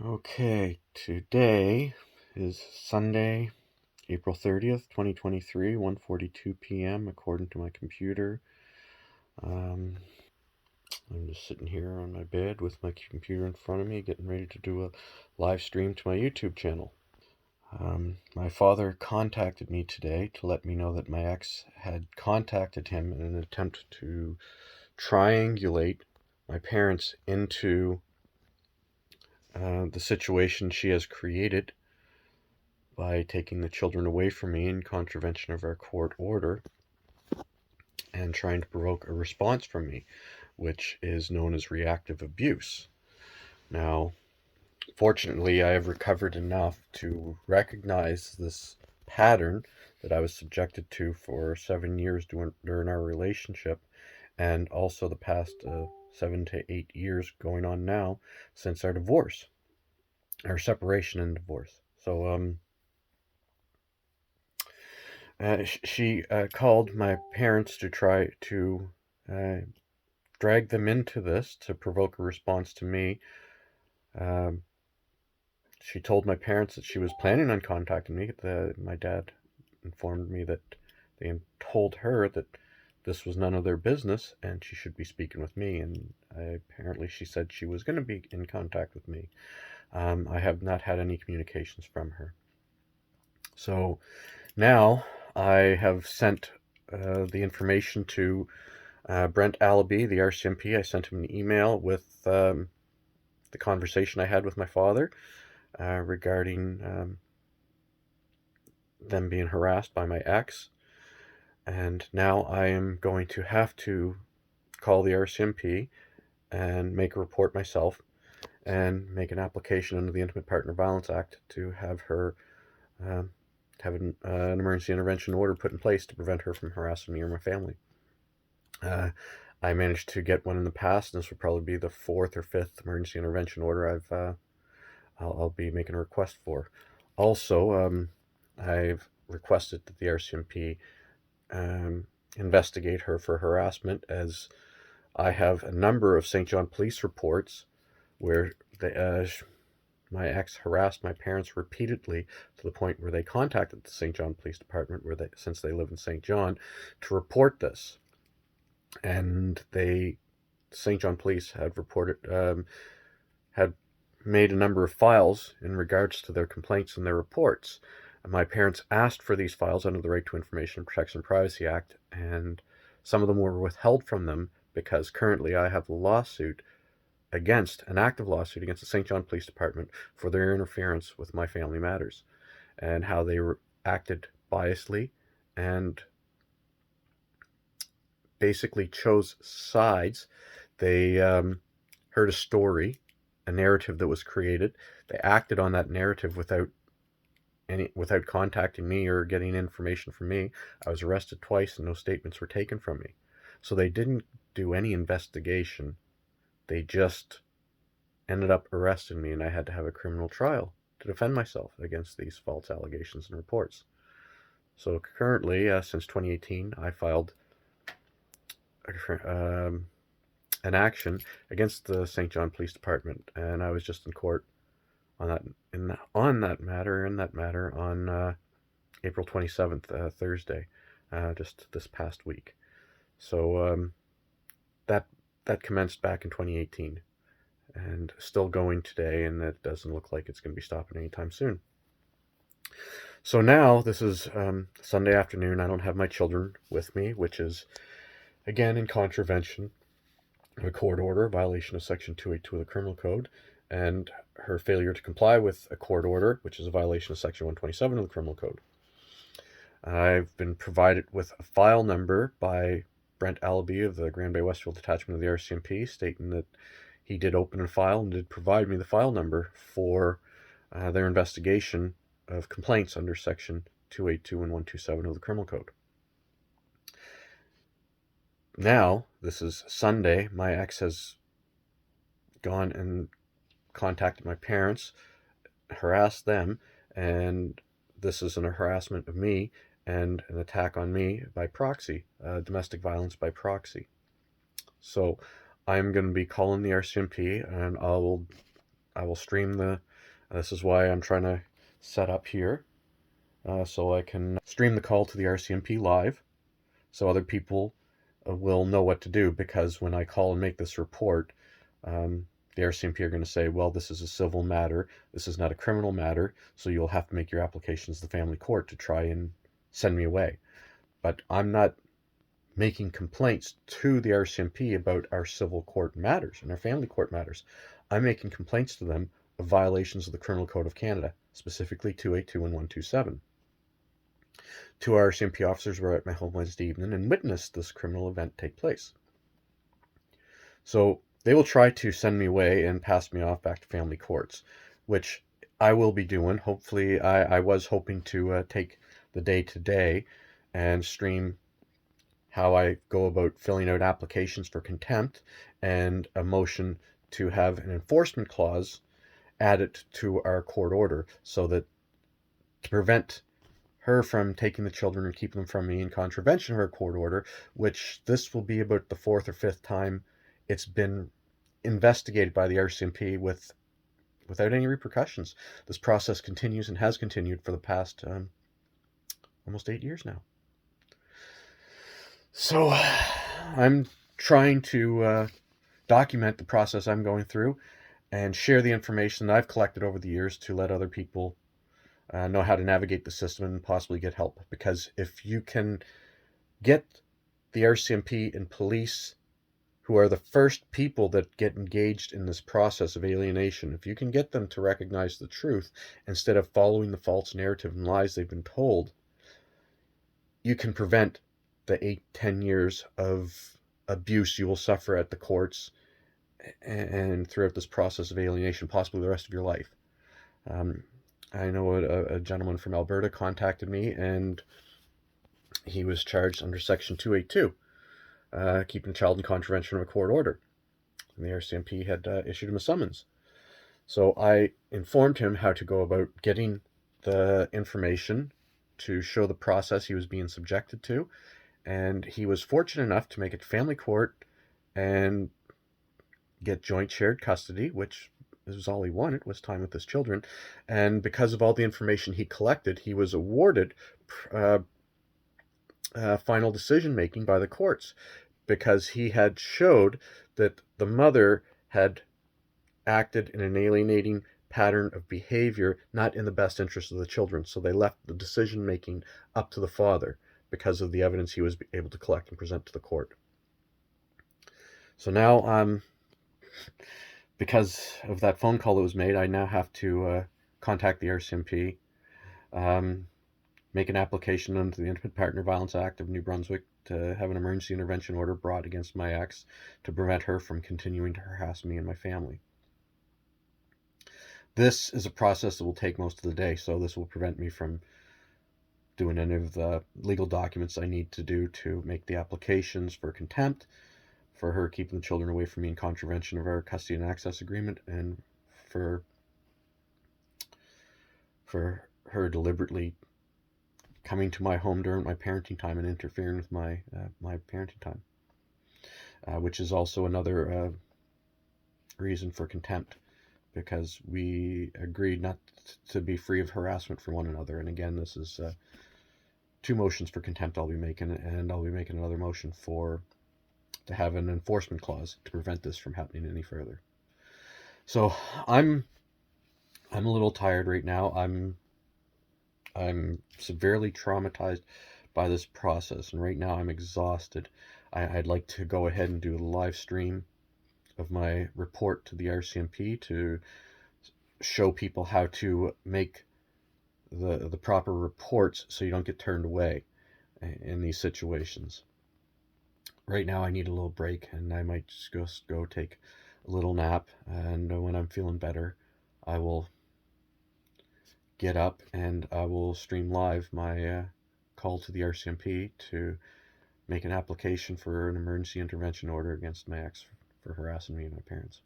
Okay, today is Sunday, April 30th, 2023, 1:42 p.m. according to my computer. I'm just sitting here on my bed with my computer in front of me, getting ready to do a live stream to my YouTube channel. My father contacted me today to let me know that my ex had contacted him in an attempt to triangulate my parents into the situation she has created by taking the children away from me in contravention of our court order and trying to provoke a response from me, which is known as reactive abuse. Now, fortunately, I have recovered enough to recognize this pattern that I was subjected to for 7 years during our relationship, and also the past 7 to 8 years going on now since our divorce, our separation and divorce. So, she called my parents to try to uh, drag them into this to provoke a response to me. Um, she told my parents that she was planning on contacting me. My dad informed me that they told her that this was none of their business and she should be speaking with me. And apparently, she said she was going to be in contact with me. I have not had any communications from her. So now I have sent the information to Brent Allaby, the RCMP. I sent him an email with the conversation I had with my father regarding them being harassed by my ex. And now I am going to have to call the RCMP and make a report myself and make an application under the Intimate Partner Violence Act to have her have an emergency intervention order put in place to prevent her from harassing me or my family. I managed to get one in the past, and this would probably be the fourth or fifth emergency intervention order I'll be making a request for. Also, I've requested that the RCMP investigate her for harassment, as I have a number of St. John police reports where my ex harassed my parents repeatedly to the point where they contacted the St. John Police Department, since they live in St. John, to report this. And St. John Police had made a number of files in regards to their complaints and their reports. And my parents asked for these files under the Right to Information Protection and Privacy Act, and some of them were withheld from them because currently I have an active lawsuit against the St. John Police Department for their interference with my family matters and how they acted biasedly and basically chose sides. They heard a story, a narrative that was created. They acted on that narrative without contacting me or getting information from me. I was arrested twice and no statements were taken from me. So they didn't do any investigation. They just ended up arresting me, and I had to have a criminal trial to defend myself against these false allegations and reports. So currently, since 2018, I filed an action against the St. John Police Department, and I was just in court on that matter on April 27th, Thursday, just this past week. So that commenced back in 2018, and still going today, and it doesn't look like it's going to be stopping anytime soon. So now this is Sunday afternoon. I don't have my children with me, which is again in contravention of a court order, violation of Section 282 of the Criminal Code, and her failure to comply with a court order, which is a violation of Section 127 of the Criminal Code. I've been provided with a file number by Brent Allaby of the Grand Bay Westfield Detachment of the RCMP, stating that he did open a file and did provide me the file number for their investigation of complaints under Section 282 and 127 of the Criminal Code. Now, this is Sunday, my ex has gone and contacted my parents, harassed them, and this is a harassment of me and an attack on me by proxy, domestic violence by proxy. So I'm going to be calling the RCMP, and I will stream the This is why I'm trying to set up here so I can stream the call to the RCMP live so other people will know what to do, because when I call and make this report, the RCMP are going to say, well, this is a civil matter, this is not a criminal matter, so you'll have to make your applications to the family court to try and send me away. But I'm not making complaints to the RCMP about our civil court matters and our family court matters. I'm making complaints to them of violations of the Criminal Code of Canada, specifically 282 and 127. Two RCMP officers were at my home Wednesday evening and witnessed this criminal event take place. So they will try to send me away and pass me off back to family courts, which I will be doing. Hopefully, I was hoping to take the day today and stream how I go about filling out applications for contempt and a motion to have an enforcement clause added to our court order, so that to prevent her from taking the children and keeping them from me in contravention of her court order, which this will be about the fourth or fifth time it's been investigated by the RCMP without any repercussions. This process continues and has continued for the past almost 8 years now. So I'm trying to document the process I'm going through and share the information that I've collected over the years to let other people know how to navigate the system and possibly get help. Because if you can get the RCMP and police, who are the first people that get engaged in this process of alienation, if you can get them to recognize the truth instead of following the false narrative and lies they've been told, you can prevent the 8-10 years of abuse you will suffer at the courts and throughout this process of alienation, possibly the rest of your life. I know a gentleman from Alberta contacted me, and he was charged under Section 282, keeping a child in contravention of a court order. And the RCMP had issued him a summons. So I informed him how to go about getting the information to show the process he was being subjected to, and he was fortunate enough to make it to family court and get joint shared custody, which was all he wanted, was time with his children. And because of all the information he collected, he was awarded final decision making by the courts, because he had showed that the mother had acted in an alienating pattern of behavior, not in the best interest of the children. So they left the decision making up to the father because of the evidence he was able to collect and present to the court. So now, because of that phone call that was made, I now have to contact the RCMP, make an application under the Intimate Partner Violence Act of New Brunswick to have an emergency intervention order brought against my ex to prevent her from continuing to harass me and my family. This is a process that will take most of the day, so this will prevent me from doing any of the legal documents I need to do to make the applications for contempt, for her keeping the children away from me in contravention of our custody and access agreement, and for her deliberately coming to my home during my parenting time and interfering with my parenting time, which is also another reason for contempt, because we agreed not to be free of harassment for one another. And again, this is 2 motions for contempt I'll be making, and I'll be making another motion to have an enforcement clause to prevent this from happening any further. So I'm a little tired right now. I'm severely traumatized by this process, and right now I'm exhausted. I'd like to go ahead and do a live stream of my report to the RCMP to show people how to make the proper reports so you don't get turned away in these situations. Right now I need a little break, and I might just go take a little nap, and when I'm feeling better, I will get up and I will stream live my call to the RCMP to make an application for an emergency intervention order against my ex for harassing me and my parents.